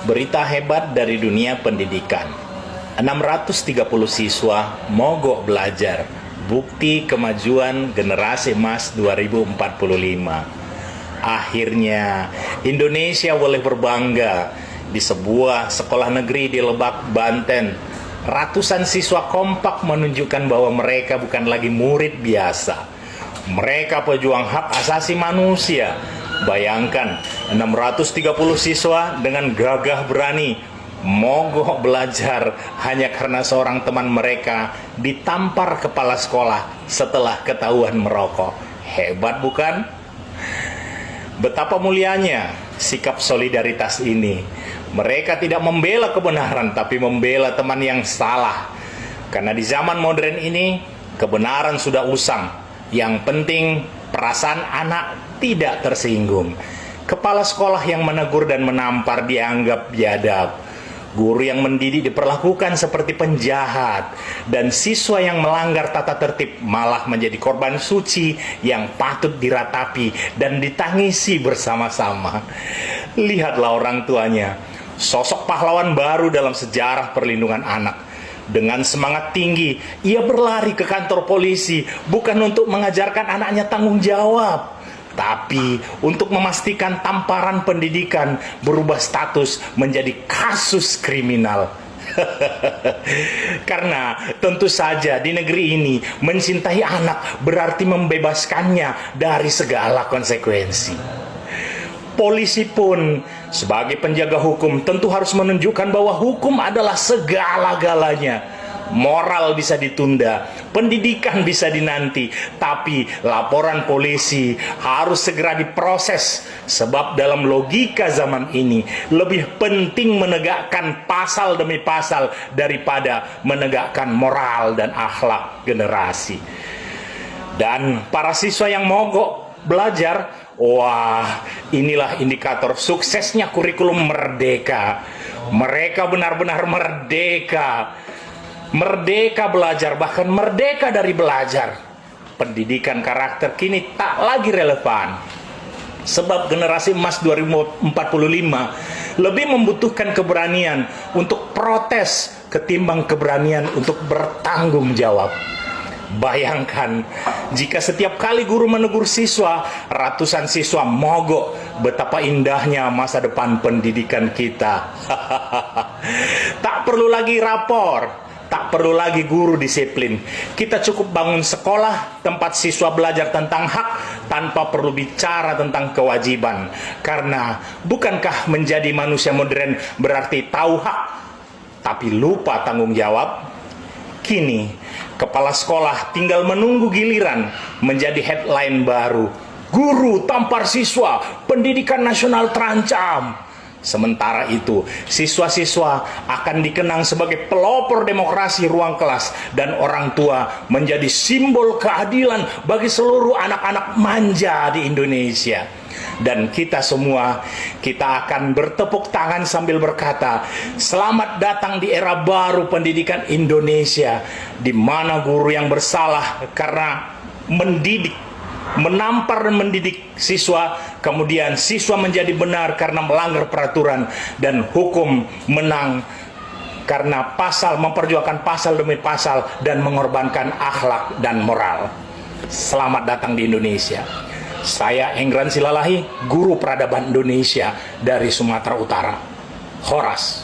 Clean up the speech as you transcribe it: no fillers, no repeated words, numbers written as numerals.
Berita hebat dari dunia pendidikan. 630 siswa mogok belajar. Bukti kemajuan generasi emas 2045. Akhirnya Indonesia boleh berbangga. Di sebuah sekolah negeri di Lebak, Banten, ratusan siswa kompak menunjukkan bahwa mereka bukan lagi murid biasa. Mereka pejuang hak asasi manusia. Bayangkan, 630 siswa dengan gagah berani mogok belajar hanya karena seorang teman mereka ditampar kepala sekolah setelah ketahuan merokok. Hebat bukan? Betapa mulianya sikap solidaritas ini. Mereka tidak membela kebenaran, tapi membela teman yang salah. Karena di zaman modern ini, kebenaran sudah usang. Yang penting, perasaan anak tidak tersinggung. Kepala sekolah yang menegur dan menampar dianggap biadab. Guru yang mendidik diperlakukan seperti penjahat. Dan siswa yang melanggar tata tertib malah menjadi korban suci yang patut diratapi dan ditangisi bersama-sama. Lihatlah orang tuanya, sosok pahlawan baru dalam sejarah perlindungan anak. Dengan semangat tinggi, ia berlari ke kantor polisi, bukan untuk mengajarkan anaknya tanggung jawab, tapi untuk memastikan tamparan pendidikan berubah status menjadi kasus kriminal. Karena tentu saja di negeri ini mencintai anak berarti membebaskannya dari segala konsekuensi. Polisi pun sebagai penjaga hukum tentu harus menunjukkan bahwa hukum adalah segala-galanya. Moral bisa ditunda, pendidikan bisa dinanti, tapi laporan polisi harus segera diproses. Sebab dalam logika zaman ini lebih penting menegakkan pasal demi pasal daripada menegakkan moral dan akhlak generasi. Dan para siswa yang mogok belajar, wah, inilah indikator suksesnya kurikulum merdeka. Mereka benar-benar merdeka. Merdeka belajar, bahkan merdeka dari belajar. Pendidikan karakter kini tak lagi relevan. Sebab generasi emas 2045 lebih membutuhkan keberanian untuk protes ketimbang keberanian untuk bertanggung jawab. Bayangkan, jika setiap kali guru menegur siswa, ratusan siswa mogok, betapa indahnya masa depan pendidikan kita. Tak perlu lagi rapor, tak perlu lagi guru disiplin. Kita cukup bangun sekolah tempat siswa belajar tentang hak tanpa perlu bicara tentang kewajiban. Karena bukankah menjadi manusia modern berarti tahu hak, tapi lupa tanggung jawab? Kini, kepala sekolah tinggal menunggu giliran menjadi headline baru. Guru tampar siswa, pendidikan nasional terancam. Sementara itu, siswa-siswa akan dikenang sebagai pelopor demokrasi ruang kelas dan orang tua menjadi simbol keadilan bagi seluruh anak-anak manja di Indonesia. Dan kita semua, kita akan bertepuk tangan sambil berkata, selamat datang di era baru pendidikan Indonesia, di mana guru yang bersalah karena mendidik, menampar dan mendidik siswa, kemudian siswa menjadi benar karena melanggar peraturan, dan hukum menang karena pasal memperjuangkan pasal demi pasal dan mengorbankan akhlak dan moral. Selamat datang di Indonesia. Saya Engran Silalahi, guru peradaban Indonesia dari Sumatera Utara. Horas.